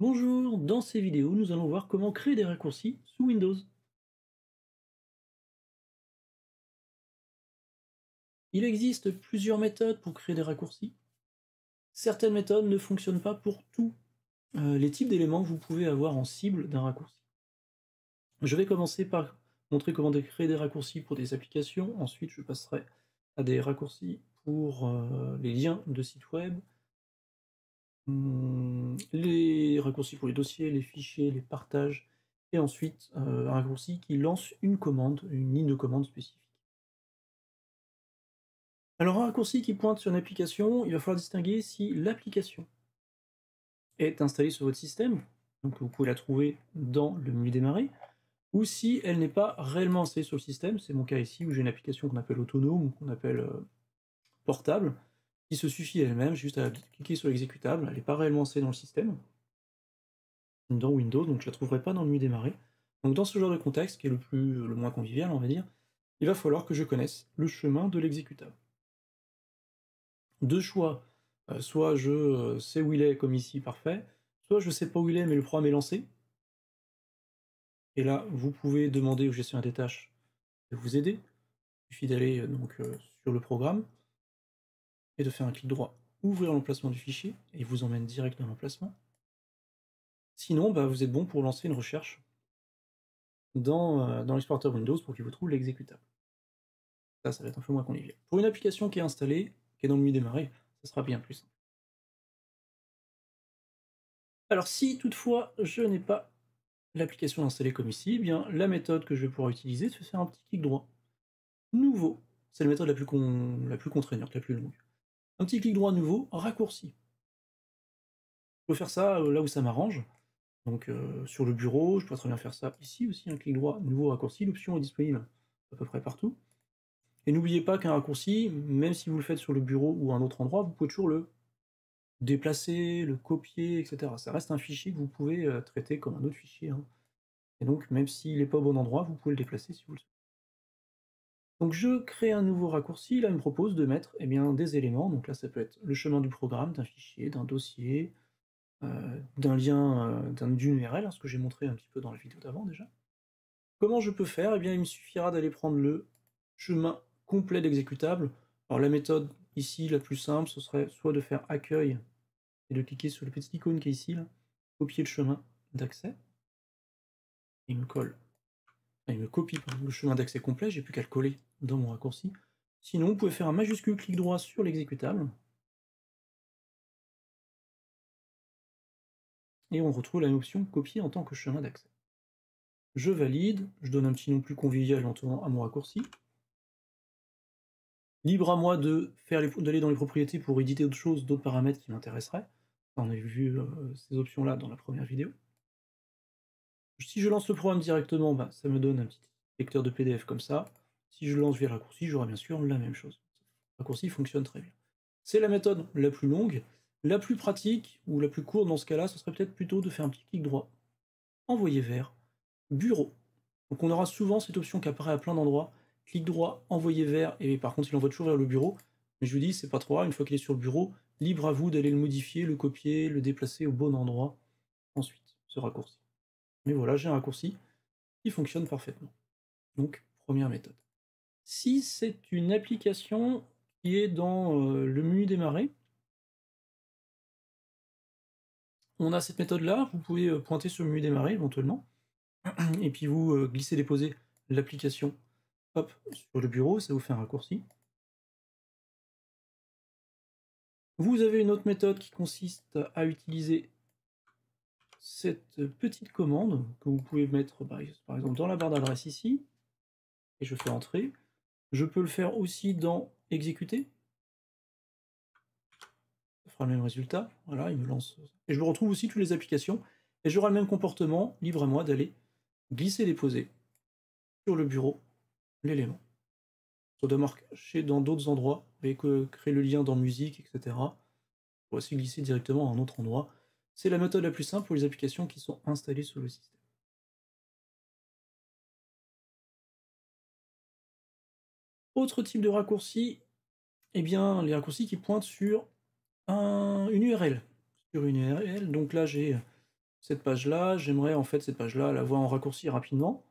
Bonjour, dans ces vidéos, nous allons voir comment créer des raccourcis sous Windows. Il existe plusieurs méthodes pour créer des raccourcis. Certaines méthodes ne fonctionnent pas pour tous les types d'éléments que vous pouvez avoir en cible d'un raccourci. Je vais commencer par montrer comment créer des raccourcis pour des applications, ensuite je passerai à des raccourcis pour les liens de sites web, les raccourcis pour les dossiers, les fichiers, les partages, et ensuite un raccourci qui lance une commande, une ligne de commande spécifique. Alors un raccourci qui pointe sur une application, il va falloir distinguer si l'application est installée sur votre système, donc vous pouvez la trouver dans le menu démarrer, ou si elle n'est pas réellement installée sur le système, c'est mon cas ici où j'ai une application qu'on appelle autonome, ou qu'on appelle portable, qui se suffit à elle-même, juste à cliquer sur l'exécutable, elle n'est pas réellement installée dans le système, dans Windows, donc je la trouverai pas dans le menu démarrer. Donc dans ce genre de contexte, qui est le moins convivial on va dire, il va falloir que je connaisse le chemin de l'exécutable. Deux choix, soit je sais où il est, comme ici, parfait, soit je sais pas où il est, mais le programme est lancé. Et là, vous pouvez demander au gestionnaire des tâches de vous aider. Il suffit d'aller sur le programme et de faire un clic droit, ouvrir l'emplacement du fichier, et il vous emmène direct dans l'emplacement. Sinon, bah, vous êtes bon pour lancer une recherche dans l'explorateur Windows pour qu'il vous trouve l'exécutable. Ça va être un peu moins convivial. Pour une application qui est installée, qui est dans le menu démarrer, ça sera bien plus simple. Alors si toutefois je n'ai pas l'application installée comme ici, eh bien la méthode que je vais pouvoir utiliser, c'est de faire un petit clic droit. Nouveau, c'est la méthode la plus contraignante, la plus longue. Un petit clic droit nouveau, raccourci. Je peux faire ça là où ça m'arrange. Donc sur le bureau, je peux très bien faire ça ici aussi, un clic droit, nouveau raccourci, l'option est disponible à peu près partout. Et n'oubliez pas qu'un raccourci, même si vous le faites sur le bureau ou à un autre endroit, vous pouvez toujours le déplacer, le copier, etc. Ça reste un fichier que vous pouvez traiter comme un autre fichier, hein. Et donc, même s'il n'est pas au bon endroit, vous pouvez le déplacer si vous le souhaitez. Donc je crée un nouveau raccourci, là il me propose de mettre eh bien, des éléments, donc là ça peut être le chemin du programme, d'un fichier, d'un dossier, d'un lien, d'une URL, hein, ce que j'ai montré un petit peu dans la vidéo d'avant déjà. Comment je peux faire? Eh bien il me suffira d'aller prendre le chemin complet d'exécutable. Alors la méthode ici la plus simple, ce serait soit de faire accueil et de cliquer sur le petit icône qui est ici, là, copier le chemin d'accès, il me colle. Il me copie le chemin d'accès complet, j'ai plus qu'à le coller dans mon raccourci. Sinon, vous pouvez faire un majuscule clic droit sur l'exécutable, et on retrouve la même option copier en tant que chemin d'accès. Je valide, je donne un petit nom plus convivial en tournant à mon raccourci. Libre à moi d'aller dans les propriétés pour éditer autre chose, d'autres paramètres qui m'intéresseraient. On a vu ces options-là dans la première vidéo. Si je lance le programme directement, bah, ça me donne un petit lecteur de PDF comme ça. Si je lance via le raccourci, j'aurai bien sûr la même chose. Le raccourci fonctionne très bien. C'est la méthode la plus longue. La plus pratique, ou la plus courte dans ce cas-là, ce serait peut-être plutôt de faire un petit clic droit, envoyer vers, bureau. Donc on aura souvent cette option qui apparaît à plein d'endroits, clic droit, envoyer vers, et par contre il envoie toujours vers le bureau. Mais je vous dis, c'est pas trop grave, une fois qu'il est sur le bureau, libre à vous d'aller le modifier, le copier, le déplacer au bon endroit, ensuite, ce raccourci. Mais voilà, j'ai un raccourci qui fonctionne parfaitement. Donc, première méthode. Si c'est une application qui est dans le menu démarrer, on a cette méthode-là, vous pouvez pointer sur le menu démarrer éventuellement, et puis vous glisser-déposer l'application hop, sur le bureau, ça vous fait un raccourci. Vous avez une autre méthode qui consiste à utiliser cette petite commande que vous pouvez mettre par exemple dans la barre d'adresse ici, et je fais entrer. Je peux le faire aussi dans exécuter, ça fera le même résultat, voilà, il me lance. Et je me retrouve aussi toutes les applications, et j'aurai le même comportement, libre à moi d'aller glisser-déposer sur le bureau l'élément. Ça doit marcher dans d'autres endroits, et créer le lien dans musique, etc. Pour aussi glisser directement à un autre endroit. C'est la méthode la plus simple pour les applications qui sont installées sur le système. Autre type de raccourci, eh bien les raccourcis qui pointent sur une URL. Sur une URL, donc là j'ai cette page-là, j'aimerais en fait cette page-là la voir en raccourci rapidement.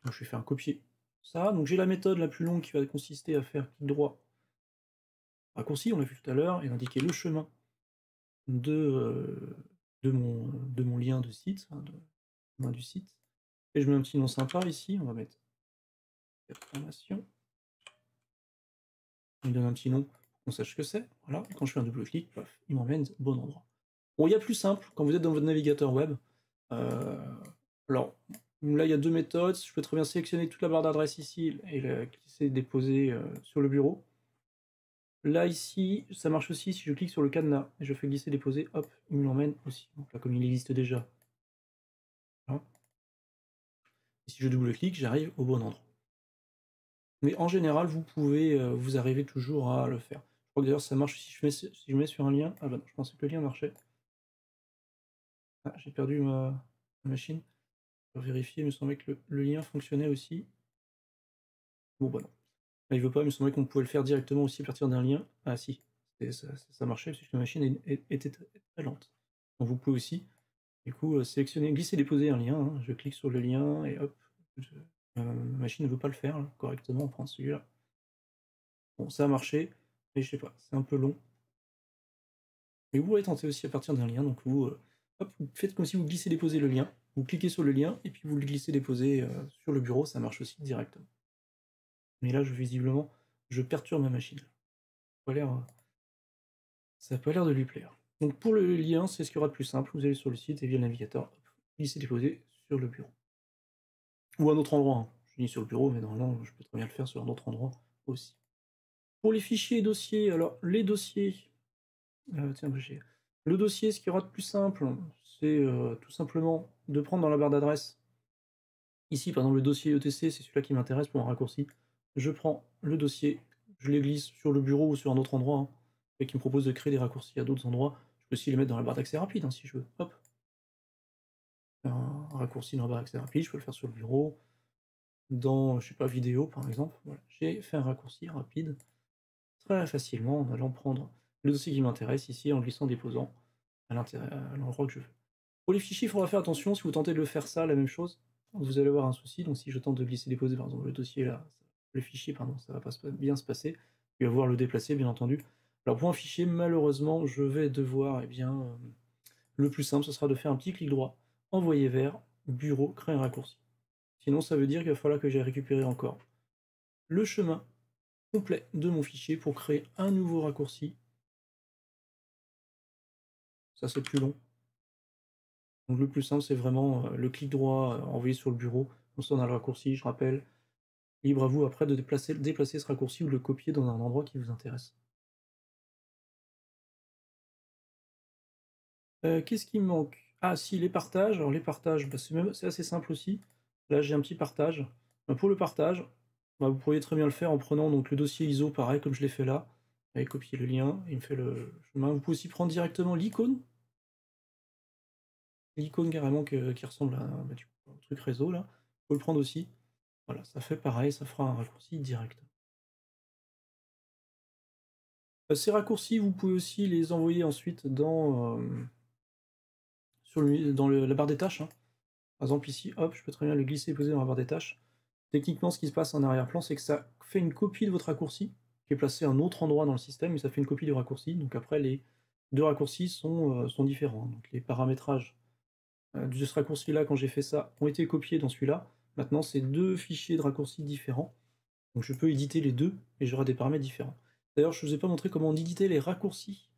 Donc je vais faire un copier ça. Donc j'ai la méthode la plus longue qui va consister à faire clic droit, raccourci, on l'a vu tout à l'heure, et d'indiquer le chemin de, de mon lien de site, hein, du site. Et je mets un petit nom sympa ici, on va mettre formation. Il me donne un petit nom pour qu'on sache ce que c'est. Voilà, et quand je fais un double clic, paf, il m'emmène au bon endroit. Bon, il y a plus simple, quand vous êtes dans votre navigateur web. Alors, là, il y a deux méthodes. Je peux très bien sélectionner toute la barre d'adresse ici et la glisser déposer sur le bureau. Là, ici, ça marche aussi si je clique sur le cadenas et je fais glisser déposer, hop, il me l'emmène aussi. Donc là, comme il existe déjà. Voilà. Et si je double-clique, j'arrive au bon endroit. Mais en général, vous pouvez, vous arrivez toujours à le faire. Je crois que d'ailleurs ça marche si je mets sur un lien. Ah bah non, je pensais que le lien marchait. Ah, j'ai perdu ma machine. Pour vérifier, il me semblait que le lien fonctionnait aussi. Bon bah non. Là, il veut pas, il me semblait qu'on pouvait le faire directement aussi à partir d'un lien. Ah si, ça marchait, parce que la machine était très lente. Donc vous pouvez aussi, du coup, sélectionner, glisser, déposer un lien, hein. Je clique sur le lien et hop, ma machine ne veut pas le faire là, correctement, on prend celui-là. Bon, ça a marché, mais je sais pas, c'est un peu long. Mais vous pouvez tenter aussi à partir d'un lien, donc vous, hop, vous faites comme si vous glissez déposer le lien, vous cliquez sur le lien, et puis vous le glissez déposer sur le bureau, ça marche aussi directement. Mais là, visiblement, je perturbe ma machine. Ça n'a pas l'air de lui plaire. Donc pour le lien, c'est ce qu'il y aura de plus simple, vous allez sur le site et via le navigateur, hop, glissez déposer sur le bureau. Ou à un autre endroit, hein. Je dis sur le bureau, mais normalement, je peux très bien le faire sur un autre endroit aussi. Pour les fichiers et dossiers, alors les dossiers, tiens, le dossier, ce qui aura de plus simple, c'est tout simplement de prendre dans la barre d'adresse. Ici, par exemple, le dossier ETC, c'est celui-là qui m'intéresse pour un raccourci. Je prends le dossier, je les glisse sur le bureau ou sur un autre endroit, hein, et qui me propose de créer des raccourcis à d'autres endroits. Je peux aussi les mettre dans la barre d'accès rapide, hein, si je veux. Hop. Un raccourci dans la barre d'accès rapide, je peux le faire sur le bureau. Dans, je sais pas, vidéo par exemple. Voilà. J'ai fait un raccourci rapide très facilement en allant prendre le dossier qui m'intéresse ici, en le glissant déposant à l'endroit que je veux. Pour les fichiers, il faudra faire attention, si vous tentez de le faire ça, la même chose, vous allez avoir un souci. Donc si je tente de glisser déposer par exemple le dossier là, le fichier, pardon, ça va pas bien se passer. Il va voir le déplacer, bien entendu. Alors pour un fichier, malheureusement, je vais devoir, eh bien, le plus simple, ce sera de faire un petit clic droit, envoyer vers, bureau, créer un raccourci. Sinon, ça veut dire qu'il va falloir que j'aille récupérer encore le chemin complet de mon fichier pour créer un nouveau raccourci. Ça, c'est plus long. Donc le plus simple, c'est vraiment le clic droit envoyé sur le bureau. Comme ça, on a le raccourci, je rappelle. Libre à vous après de déplacer ce raccourci ou de le copier dans un endroit qui vous intéresse. Qu'est-ce qui me manque? Ah si, les partages. Alors les partages, bah, c'est assez simple aussi. Là, j'ai un petit partage. Pour le partage, bah, vous pourriez très bien le faire en prenant donc, le dossier ISO, pareil, comme je l'ai fait là. Et copier le lien, il me fait le chemin. Vous pouvez aussi prendre directement l'icône. L'icône carrément qui ressemble à bah, un truc réseau là. Vous pouvez le prendre aussi. Voilà, ça fait pareil, ça fera un raccourci direct. Ces raccourcis, vous pouvez aussi les envoyer ensuite dans, la barre des tâches, hein. Par exemple ici, hop, je peux très bien le glisser et poser dans la barre des tâches. Techniquement, ce qui se passe en arrière-plan, c'est que ça fait une copie de votre raccourci, qui est placé à un autre endroit dans le système, et ça fait une copie du raccourci. Donc après, les deux raccourcis sont différents. Donc les paramétrages de ce raccourci-là, quand j'ai fait ça, ont été copiés dans celui-là. Maintenant, c'est deux fichiers de raccourcis différents. Donc je peux éditer les deux, et j'aurai des paramètres différents. D'ailleurs, je ne vous ai pas montré comment on éditait les raccourcis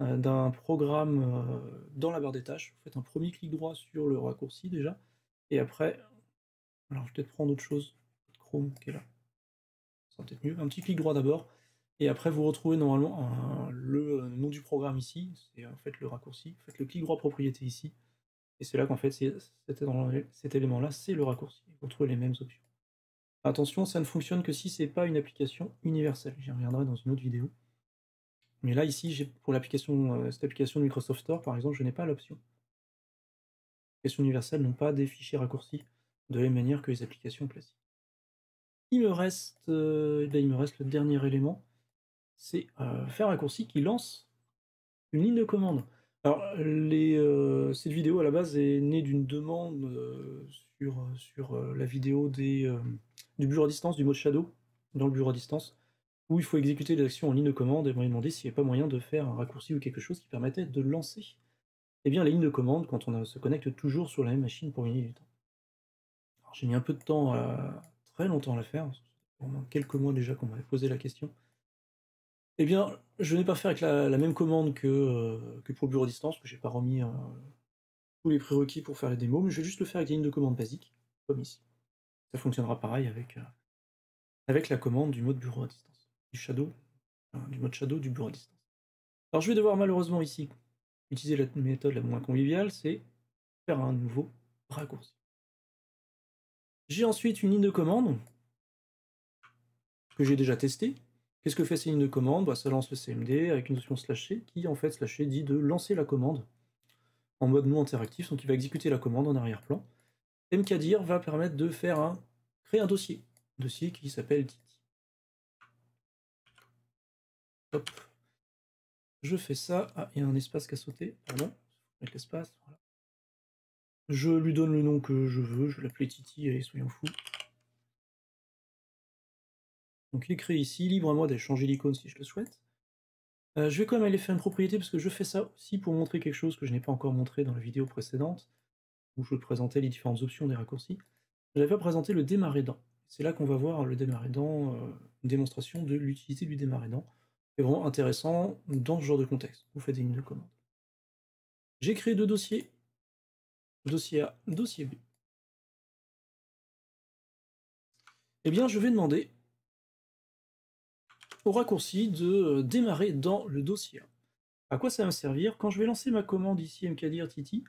d'un programme dans la barre des tâches. Vous faites un premier clic droit sur le raccourci déjà, et après, alors je vais peut-être prendre autre chose, Chrome qui est là, ça sera peut-être mieux, un petit clic droit d'abord, et après vous retrouvez normalement le nom du programme ici, c'est en fait le raccourci, vous faites le clic droit propriété ici, et c'est là qu'en fait cet élément-là, c'est le raccourci, vous retrouvez les mêmes options. Attention, ça ne fonctionne que si c'est pas une application universelle, j'y reviendrai dans une autre vidéo. Mais là, ici, pour l'application, cette application de Microsoft Store, par exemple, je n'ai pas l'option. Les applications universelles n'ont pas des fichiers raccourcis de la même manière que les applications classiques. Il me reste le dernier élément, c'est faire un raccourci qui lance une ligne de commande. Alors, cette vidéo à la base est née d'une demande sur la vidéo du bureau à distance, du mode Shadow, dans le bureau à distance, où il faut exécuter des actions en ligne de commande, et m'ont demandé s'il n'y avait pas moyen de faire un raccourci ou quelque chose qui permettait de lancer eh bien, les lignes de commande quand on se connecte toujours sur la même machine pour gagner du temps. Alors, j'ai mis un peu de temps, très longtemps à la faire, pendant quelques mois déjà qu'on m'avait posé la question. Eh bien, je n'ai pas fait avec la même commande que pour le bureau à distance, que j'ai pas remis tous les prérequis pour faire les démos, mais je vais juste le faire avec des lignes de commande basiques, comme ici. Ça fonctionnera pareil avec la commande du mode bureau à distance, du mode Shadow du bureau à distance. Alors je vais devoir malheureusement ici utiliser la méthode la moins conviviale, c'est faire un nouveau raccourci. J'ai ensuite une ligne de commande que j'ai déjà testée. Qu'est-ce que fait cette ligne de commande? Bah, ça lance le CMD avec une option /C qui en fait /C dit de lancer la commande en mode non interactif, donc il va exécuter la commande en arrière-plan. Mkdir va permettre de créer un dossier qui s'appelle Titi. Hop, je fais ça. Ah, il y a un espace qui a sauté, pardon, avec l'espace, voilà. Je lui donne le nom que je veux, je vais l'appeler Titi, allez, soyons fous. Donc il est créé ici, libre à moi d'aller changer l'icône si je le souhaite. Je vais quand même aller faire une propriété parce que je fais ça aussi pour montrer quelque chose que je n'ai pas encore montré dans la vidéo précédente, où je présentais les différentes options des raccourcis. Je n'avais pas présenté le démarrer dans. C'est là qu'on va voir le démarrer dans, une démonstration de l'utilité du démarrer dans. C'est vraiment intéressant dans ce genre de contexte. Vous faites des lignes de commande. J'ai créé deux dossiers, dossier A, dossier B. Eh bien, je vais demander au raccourci de démarrer dans le dossier A. À quoi ça va me servir? Quand je vais lancer ma commande ici, mkdir Titi,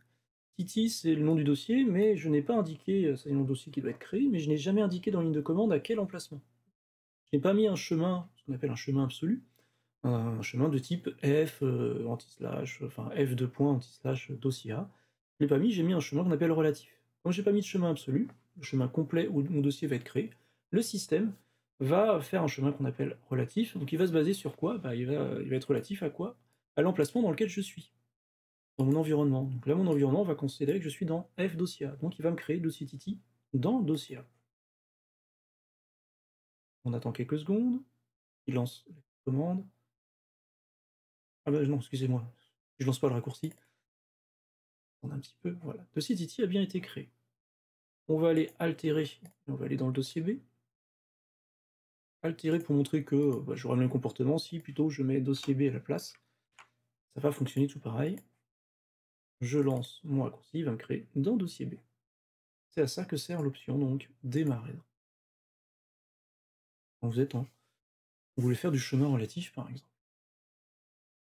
Titi c'est le nom du dossier, mais je n'ai pas indiqué, c'est le nom du dossier qui doit être créé, mais je n'ai jamais indiqué dans la ligne de commande à quel emplacement. Je n'ai pas mis un chemin, ce qu'on appelle un chemin absolu, un chemin de type f enfin f2 dossier A. Je l'ai pas mis, j'ai mis un chemin qu'on appelle relatif. Comme j'ai pas mis de chemin absolu, le chemin complet où mon dossier va être créé, le système va faire un chemin qu'on appelle relatif. Donc il va se baser sur quoi? Bah, il va être relatif à quoi? À l'emplacement dans lequel je suis, dans mon environnement. Donc là, mon environnement va considérer que je suis dans f dossier A. Donc il va me créer dossier Titi dans dossier A. On attend quelques secondes, il lance la commande. Ah bah non, excusez-moi, je lance pas le raccourci. On a un petit peu, voilà. Dossier Titi a bien été créé. On va aller altérer, on va aller dans le dossier B. Altérer pour montrer que bah, j'aurai le même comportement si plutôt je mets dossier B à la place. Ça va fonctionner tout pareil. Je lance mon raccourci, il va me créer dans dossier B. C'est à ça que sert l'option donc démarrer. Quand vous voulez faire du chemin relatif par exemple.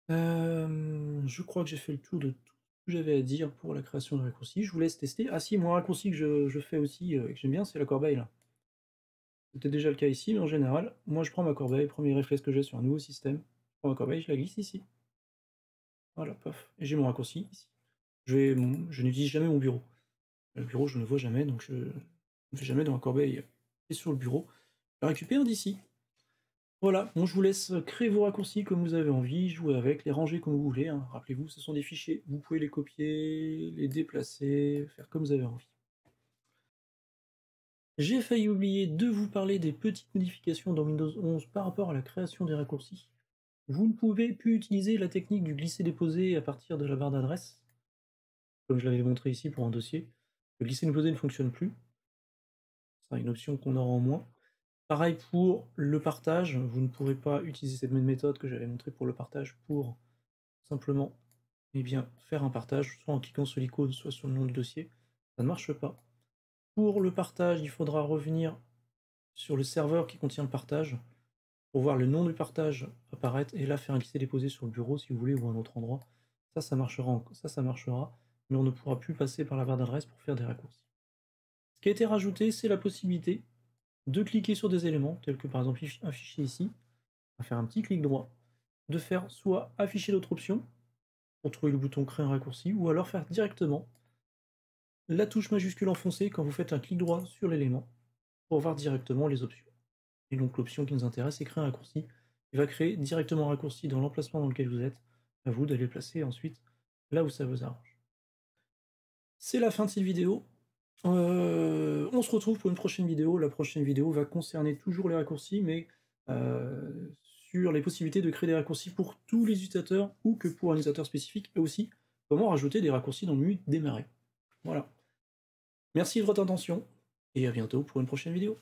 Je crois que j'ai fait le tour de tout ce que j'avais à dire pour la création de raccourcis. Je vous laisse tester. Ah si, mon raccourci que je fais aussi, que j'aime bien, c'est la corbeille là. C'était déjà le cas ici, mais en général, moi je prends ma corbeille, premier réflexe que j'ai sur un nouveau système, je prends ma corbeille, je la glisse ici. Voilà, paf. Et j'ai mon raccourci ici. Je n'utilise jamais mon bureau. Le bureau, je ne vois jamais, donc je ne vais jamais dans ma corbeille et sur le bureau. Je la récupère d'ici. Voilà, bon, je vous laisse créer vos raccourcis comme vous avez envie, jouer avec, les ranger comme vous voulez, hein. Rappelez-vous, ce sont des fichiers, vous pouvez les copier, les déplacer, faire comme vous avez envie. J'ai failli oublier de vous parler des petites modifications dans Windows 11 par rapport à la création des raccourcis. Vous ne pouvez plus utiliser la technique du glisser-déposer à partir de la barre d'adresse, comme je l'avais montré ici pour un dossier. Le glisser-déposer ne fonctionne plus, c'est une option qu'on aura en moins. Pareil pour le partage, vous ne pourrez pas utiliser cette même méthode que j'avais montré pour le partage pour simplement faire un partage, soit en cliquant sur l'icône, soit sur le nom du dossier. Ça ne marche pas. Pour le partage, il faudra revenir sur le serveur qui contient le partage pour voir le nom du partage apparaître et là faire un glisser-déposer sur le bureau si vous voulez ou à un autre endroit. Ça marchera, ça marchera, mais on ne pourra plus passer par la barre d'adresse pour faire des raccourcis. Ce qui a été rajouté, c'est la possibilité de cliquer sur des éléments, tels que par exemple un fichier ici, à faire un petit clic droit, de faire soit afficher d'autres options, pour trouver le bouton créer un raccourci, ou alors faire directement la touche majuscule enfoncée quand vous faites un clic droit sur l'élément, pour voir directement les options. Et donc l'option qui nous intéresse, c'est créer un raccourci. Il va créer directement un raccourci dans l'emplacement dans lequel vous êtes, à vous d'aller le placer ensuite là où ça vous arrange. C'est la fin de cette vidéo. On se retrouve pour une prochaine vidéo. La prochaine vidéo va concerner toujours les raccourcis, mais sur les possibilités de créer des raccourcis pour tous les utilisateurs ou que pour un utilisateur spécifique, et aussi comment rajouter des raccourcis dans le menu démarrer. Voilà. Merci de votre attention et à bientôt pour une prochaine vidéo.